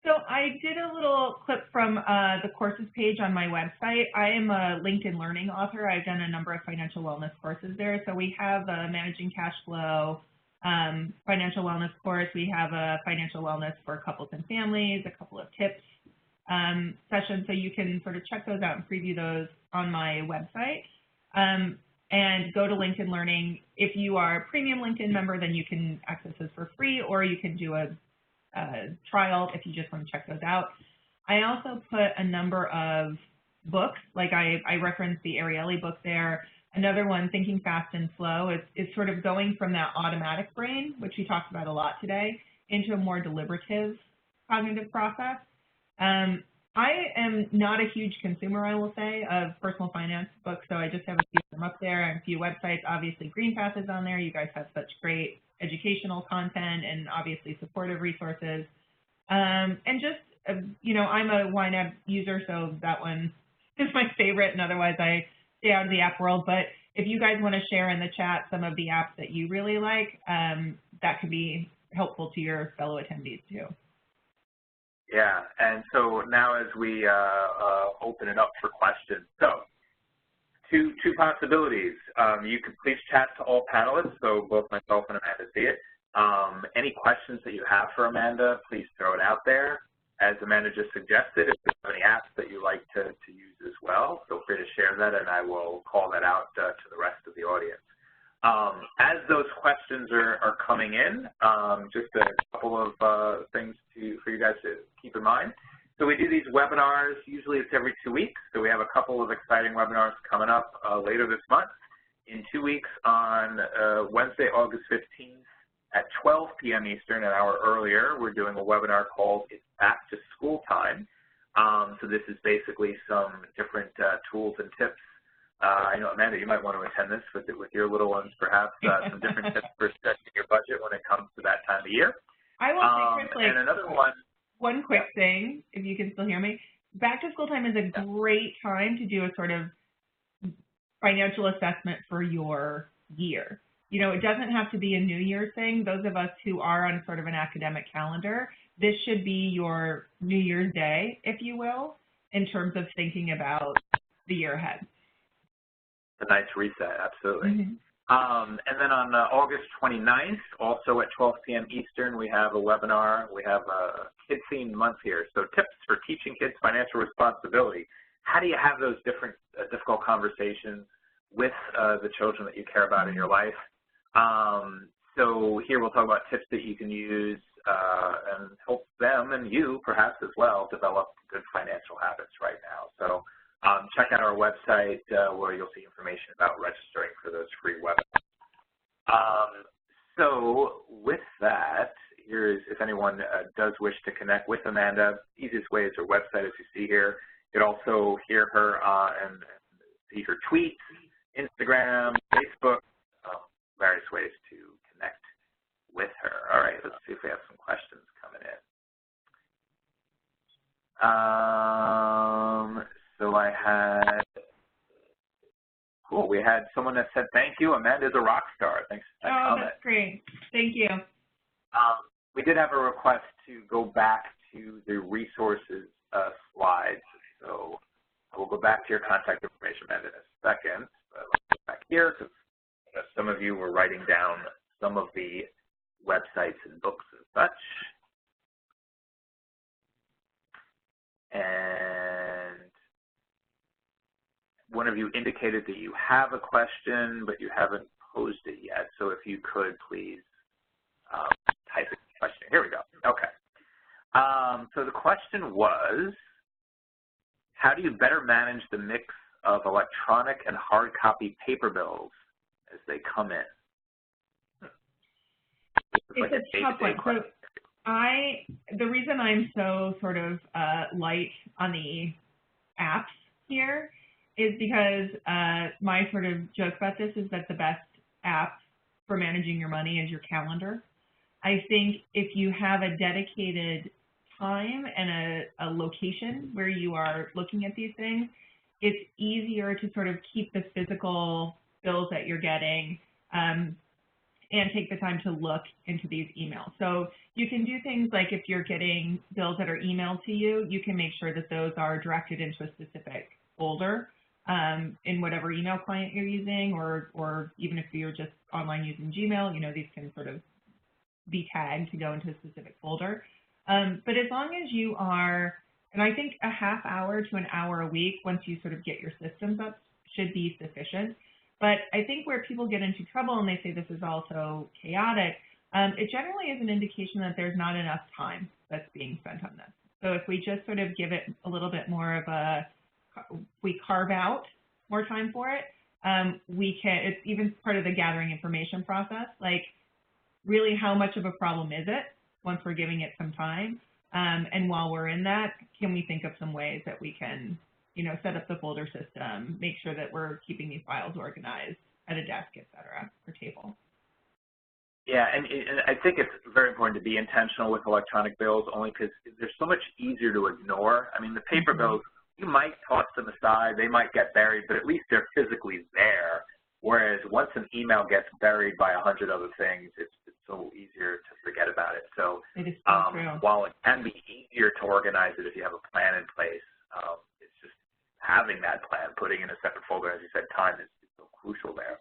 So I did a little clip from the courses page on my website. I am a LinkedIn Learning author. I've done a number of financial wellness courses there. So we have a Managing Cash Flow financial wellness course. We have a financial wellness for couples and families, a couple of tips sessions. So you can sort of check those out and preview those on my website. And go to LinkedIn Learning. If you are a premium LinkedIn member, then you can access this for free, or you can do a trial if you just want to check those out. I also put a number of books, like I referenced the Ariely book there. Another one, Thinking Fast and Slow, is sort of going from that automatic brain, which we talked about a lot today, into a more deliberative cognitive process. I am not a huge consumer, I will say, of personal finance books, so I just have a few of them up there and a few websites. Obviously, GreenPath is on there. You guys have such great educational content and obviously supportive resources. And just, you know, I'm a YNAB user, so that one is my favorite, and otherwise I stay out of the app world. But if you guys want to share in the chat some of the apps that you really like, that could be helpful to your fellow attendees too. Yeah, and so now as we open it up for questions, so two possibilities. You can please chat to all panelists, so both myself and Amanda see it. Any questions that you have for Amanda, please throw it out there. As Amanda just suggested, if you have any apps that you like to use as well, feel free to share that, and I will call that out to the rest of the audience. As those questions are coming in, just a couple of things for you guys to keep in mind. So we do these webinars, usually it's every 2 weeks, so we have a couple of exciting webinars coming up later this month. In 2 weeks on Wednesday, August 15th at 12 p.m. Eastern, an hour earlier, we're doing a webinar called It's Back to School Time. So this is basically some different tools and tips. I know, Amanda, you might want to attend this with your little ones, perhaps, some different tips for setting your budget when it comes to that time of year. I will say, Chris, like, and another one quick thing, if you can still hear me. Back to school time is a great time to do a sort of financial assessment for your year. You know, it doesn't have to be a New Year's thing. Those of us who are on sort of an academic calendar, this should be your New Year's Day, if you will, in terms of thinking about the year ahead. A nice reset, absolutely. Mm-hmm. And then on August 29th, also at 12 p.m. Eastern, we have a webinar. We have a kid-themed month here. So tips for teaching kids financial responsibility. How do you have those different difficult conversations with the children that you care about in your life? So here we'll talk about tips that you can use and help them and you perhaps as well develop good financial habits right now. So check out our website where you'll see information about registering for those free webinars. So with that, here's, if anyone does wish to connect with Amanda, easiest way is her website, as you see here. You can also hear her and see her tweets, Instagram, Facebook, various ways to connect with her. All right, let's see if we have some questions coming in. So I had, cool, we had someone that said, thank you, Amanda's a rock star. Thanks for that comment. That's great. Thank you. We did have a request to go back to the resources slides. So I will go back to your contact information, Amanda, in a second. But let's go back here because some of you were writing down some of the websites and books and such. And one of you indicated that you have a question, but you haven't posed it yet. So if you could please type in the question. Here we go. Okay. So the question was, how do you better manage the mix of electronic and hard copy paper bills as they come in. It's a tough one. So the reason I'm so sort of light on the apps here is because my sort of joke about this is that the best app for managing your money is your calendar. I think if you have a dedicated time and a location where you are looking at these things, it's easier to sort of keep the physical bills that you're getting and take the time to look into these emails. So you can do things like if you're getting bills that are emailed to you, you can make sure that those are directed into a specific folder in whatever email client you're using, or even if you're just online using Gmail, you know, these can sort of be tagged to go into a specific folder. But as long as you are, and I think a half hour to an hour a week, once you sort of get your systems up, should be sufficient. But I think where people get into trouble and they say this is also chaotic, it generally is an indication that there's not enough time that's being spent on this. So if we just sort of give it a little bit more of a, we carve out more time for it, we can, it's even part of the gathering information process, like really how much of a problem is it once we're giving it some time? And while we're in that, can we think of some ways that we can, you know, set up the folder system, make sure that we're keeping these files organized at a desk, et cetera, or table. Yeah, and I think it's very important to be intentional with electronic bills only because they're so much easier to ignore. I mean, the paper bills, you might toss them aside, they might get buried, but at least they're physically there. Whereas once an email gets buried by 100 other things, it's so easier to forget about it. So, while it can be easier to organize it if you have a plan in place, it's just having that plan, putting in a separate folder, as you said, time is so crucial there.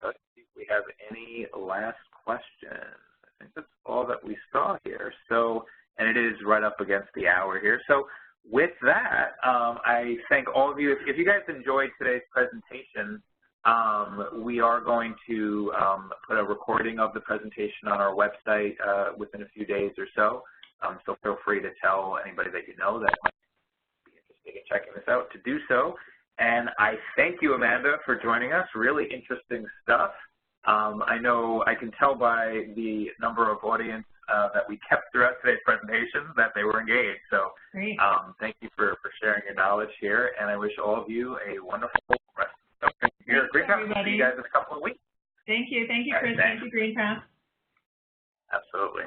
Let's see if we have any last questions. I think that's all that we saw here. So, and it is right up against the hour here. So with that, I thank all of you. If you guys enjoyed today's presentation, we are going to put a recording of the presentation on our website within a few days or so. So feel free to tell anybody that you know that might be interested in checking this out to do so. And I thank you, Amanda, for joining us. Really interesting stuff. I know I can tell by the number of audience that we kept throughout today's presentation that they were engaged. So thank you for sharing your knowledge here. And I wish all of you a wonderful rest of the year at GreenPath. See you guys in a couple of weeks. Thank you. Thank you, Chris. Thank you, GreenPath. Absolutely.